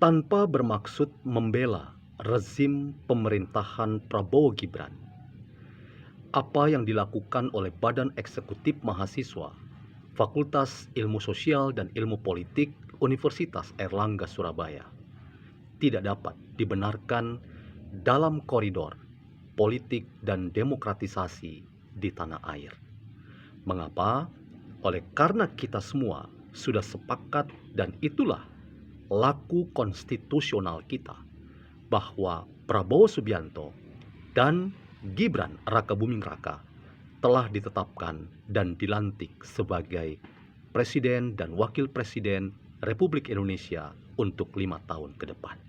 tanpa bermaksud membela rezim pemerintahan Prabowo Gibran. Apa yang dilakukan oleh Badan Eksekutif Mahasiswa Fakultas Ilmu Sosial dan Ilmu Politik Universitas Airlangga Surabaya tidak dapat dibenarkan dalam koridor politik dan demokratisasi di tanah air. Mengapa? Karena kita semua sudah sepakat, dan itulah laku konstitusional kita, bahwa Prabowo Subianto dan Gibran Rakabuming Raka telah ditetapkan dan dilantik sebagai Presiden dan Wakil Presiden Republik Indonesia untuk 5 tahun ke depan.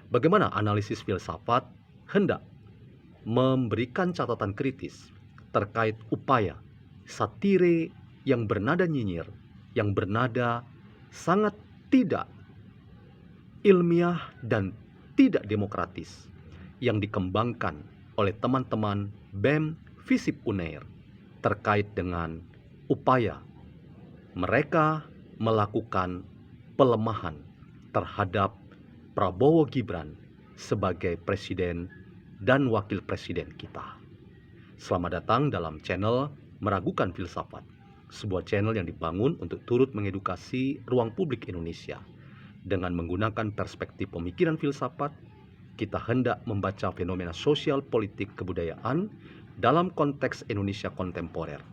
Bagaimana analisis filsafat hendak memberikan catatan kritis terkait upaya satire yang bernada nyinyir, yang bernada sangat tidak ilmiah dan tidak demokratis, yang dikembangkan oleh teman-teman BEM FISIP UNAIR terkait dengan upaya mereka melakukan pelemahan terhadap Prabowo Gibran sebagai presiden dan wakil presiden kita. Selamat datang dalam channel Meragukan Filsafat, sebuah channel yang dibangun untuk turut mengedukasi ruang publik Indonesia. Dengan menggunakan perspektif pemikiran filsafat, kita hendak membaca fenomena sosial, politik, kebudayaan dalam konteks Indonesia kontemporer,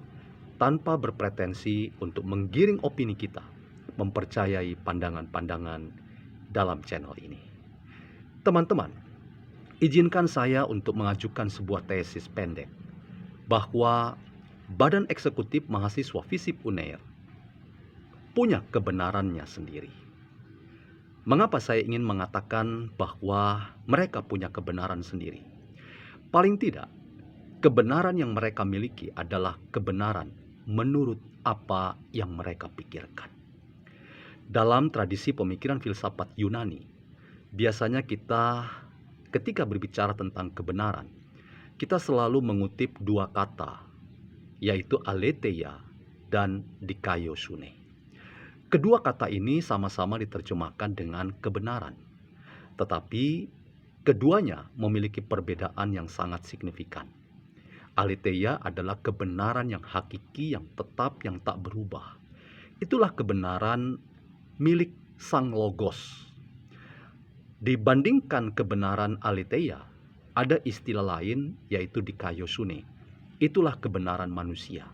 tanpa berpretensi untuk menggiring opini kita, mempercayai pandangan-pandangan dalam channel ini. Teman-teman, izinkan saya untuk mengajukan sebuah tesis pendek, bahwa Badan Eksekutif Mahasiswa FISIP UNAIR punya kebenarannya sendiri. Mengapa saya ingin mengatakan bahwa mereka punya kebenaran sendiri? Paling tidak, kebenaran yang mereka miliki adalah kebenaran menurut apa yang mereka pikirkan. Dalam tradisi pemikiran filsafat Yunani, biasanya kita ketika berbicara tentang kebenaran, kita selalu mengutip dua kata, yaitu aletheia dan dikaiosune. Kedua kata ini sama-sama diterjemahkan dengan kebenaran, tetapi keduanya memiliki perbedaan yang sangat signifikan. Aletheia adalah kebenaran yang hakiki, yang tetap, yang tak berubah. Itulah kebenaran milik Sang Logos. Dibandingkan kebenaran aletheia, ada istilah lain, yaitu dikaiosune. Itulah kebenaran manusia.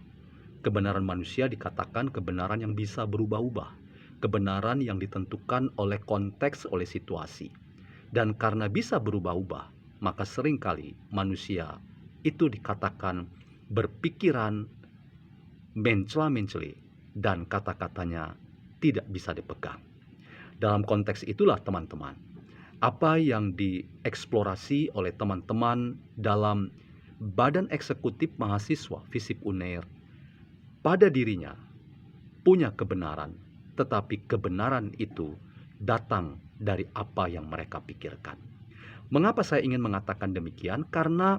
Kebenaran manusia dikatakan kebenaran yang bisa berubah-ubah, kebenaran yang ditentukan oleh konteks, oleh situasi. Dan karena bisa berubah-ubah, maka seringkali manusia itu dikatakan berpikiran mencela-mencela dan kata-katanya tidak bisa dipegang. Dalam konteks itulah teman-teman, apa yang dieksplorasi oleh teman-teman dalam Badan Eksekutif Mahasiswa FISIP UNAIR pada dirinya punya kebenaran, tetapi kebenaran itu datang dari apa yang mereka pikirkan. Mengapa saya ingin mengatakan demikian? Karena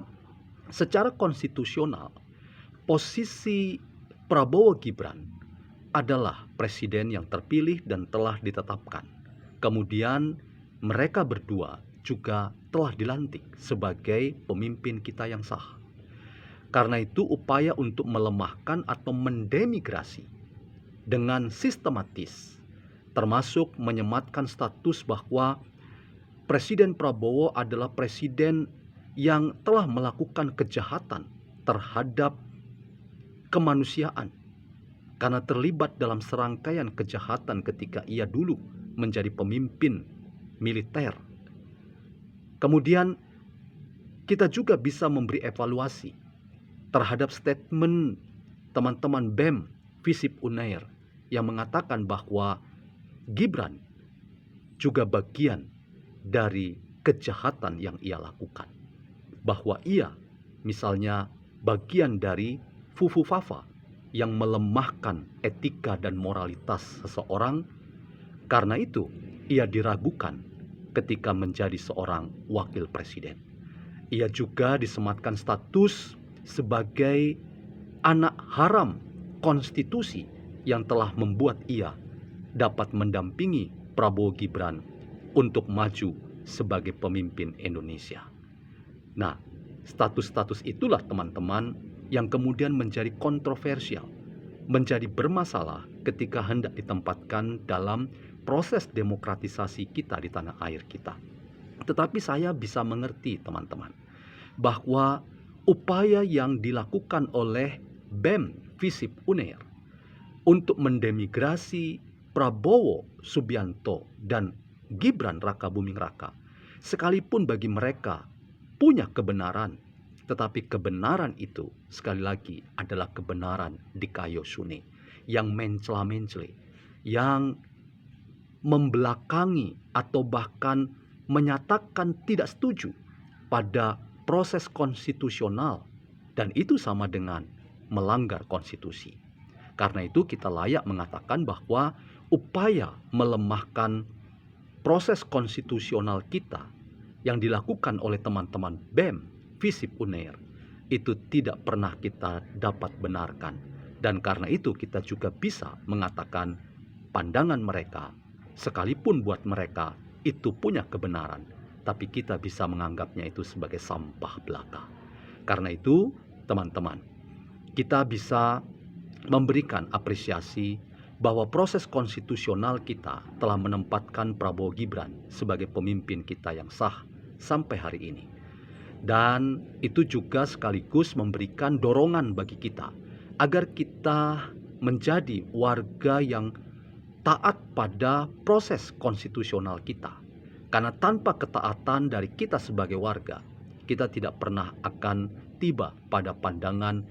secara konstitusional, posisi Prabowo Gibran adalah presiden yang terpilih dan telah ditetapkan. Kemudian mereka berdua juga telah dilantik sebagai pemimpin kita yang sah. Karena itu upaya untuk melemahkan atau mendemigrasi dengan sistematis, termasuk menyematkan status bahwa Presiden Prabowo adalah presiden yang telah melakukan kejahatan terhadap kemanusiaan, karena terlibat dalam serangkaian kejahatan ketika ia dulu menjadi pemimpin militer. Kemudian kita juga bisa memberi evaluasi terhadap statement teman-teman BEM FISIP UNAIR yang mengatakan bahwa Gibran juga bagian dari kejahatan yang ia lakukan. Bahwa ia misalnya bagian dari Fufufafa yang melemahkan etika dan moralitas seseorang. Karena itu ia diragukan ketika menjadi seorang wakil presiden. Ia juga disematkan status sebagai anak haram konstitusi yang telah membuat ia dapat mendampingi Prabowo Gibran untuk maju sebagai pemimpin Indonesia. Nah, status-status itulah teman-teman yang kemudian menjadi kontroversial, menjadi bermasalah ketika hendak ditempatkan dalam proses demokratisasi kita di tanah air kita. Tetapi saya bisa mengerti teman-teman, bahwa upaya yang dilakukan oleh BEM Visip Unair untuk mendemigrasi Prabowo Subianto dan Gibran Rakabuming Raka, sekalipun bagi mereka punya kebenaran, tetapi kebenaran itu sekali lagi adalah kebenaran di Kayosune yang mencela-mencele, yang membelakangi atau bahkan menyatakan tidak setuju pada proses konstitusional, dan itu sama dengan melanggar konstitusi. Karena itu kita layak mengatakan bahwa upaya melemahkan proses konstitusional kita yang dilakukan oleh teman-teman BEM Visip Unair itu tidak pernah kita dapat benarkan. Dan karena itu kita juga bisa mengatakan pandangan mereka, sekalipun buat mereka itu punya kebenaran, tapi kita bisa menganggapnya itu sebagai sampah belaka. Karena itu teman-teman, kita bisa memberikan apresiasi bahwa proses konstitusional kita telah menempatkan Prabowo Gibran sebagai pemimpin kita yang sah sampai hari ini. Dan itu juga sekaligus memberikan dorongan bagi kita agar kita menjadi warga yang taat pada proses konstitusional kita. Karena tanpa ketaatan dari kita sebagai warga, kita tidak pernah akan tiba pada pandangan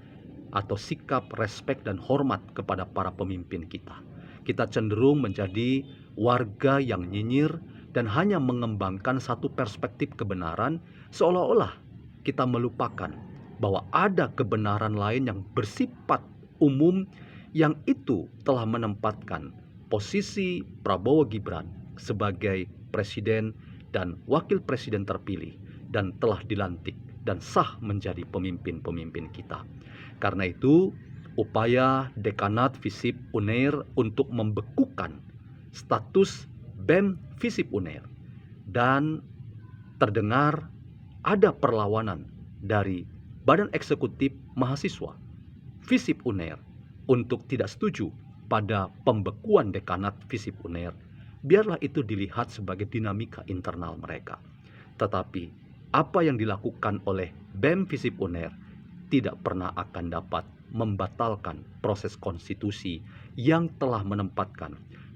atau sikap respek dan hormat kepada para pemimpin kita. Kita cenderung menjadi warga yang nyinyir dan hanya mengembangkan satu perspektif kebenaran, seolah-olah kita melupakan bahwa ada kebenaran lain yang bersifat umum yang itu telah menempatkan posisi Prabowo Gibran sebagai presiden dan wakil presiden terpilih dan telah dilantik dan sah menjadi pemimpin-pemimpin kita. Karena itu, upaya Dekanat Visip Unair untuk membekukan status BEM Visip Unair dan terdengar ada perlawanan dari Badan Eksekutif Mahasiswa Visip Unair untuk tidak setuju pada pembekuan Dekanat Visip Unair, biarlah itu dilihat sebagai dinamika internal mereka. Tetapi apa yang dilakukan oleh BEM Visip Unair tidak pernah akan dapat membatalkan proses konstitusi yang telah menempatkan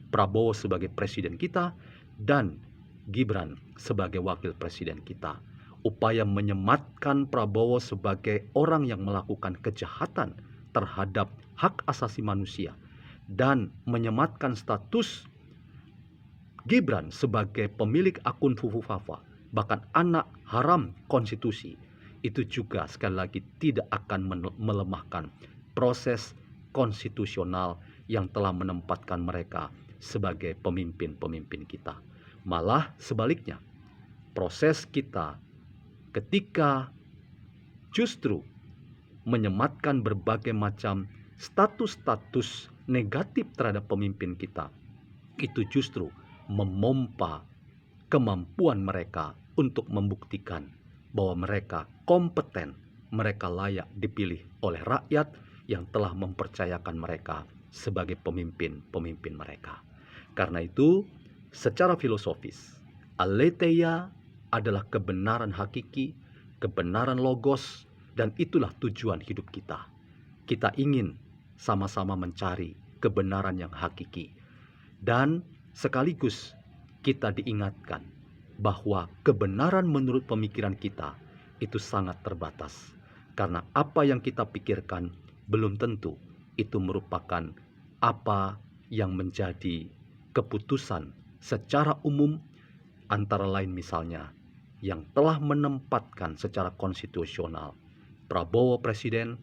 Prabowo sebagai presiden kita dan Gibran sebagai wakil presiden kita. Upaya menyematkan Prabowo sebagai orang yang melakukan kejahatan terhadap hak asasi manusia dan menyematkan status Gibran sebagai pemilik akun Fufu Fafa, bahkan anak haram konstitusi, itu juga sekali lagi tidak akan melemahkan proses konstitusional yang telah menempatkan mereka sebagai pemimpin-pemimpin kita. Malah sebaliknya, proses kita ketika justru menyematkan berbagai macam status-status negatif terhadap pemimpin kita, itu justru memompa kemampuan mereka untuk membuktikan bahwa mereka kompeten, mereka layak dipilih oleh rakyat yang telah mempercayakan mereka sebagai pemimpin-pemimpin mereka. Karena itu, secara filosofis, aletheia adalah kebenaran hakiki, kebenaran logos, dan itulah tujuan hidup kita. Kita ingin sama-sama mencari kebenaran yang hakiki. Dan sekaligus kita diingatkan bahwa kebenaran menurut pemikiran kita itu sangat terbatas. Karena apa yang kita pikirkan belum tentu itu merupakan apa yang menjadi keputusan secara umum, antara lain misalnya yang telah menempatkan secara konstitusional Prabowo presiden,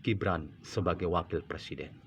Gibran sebagai wakil presiden.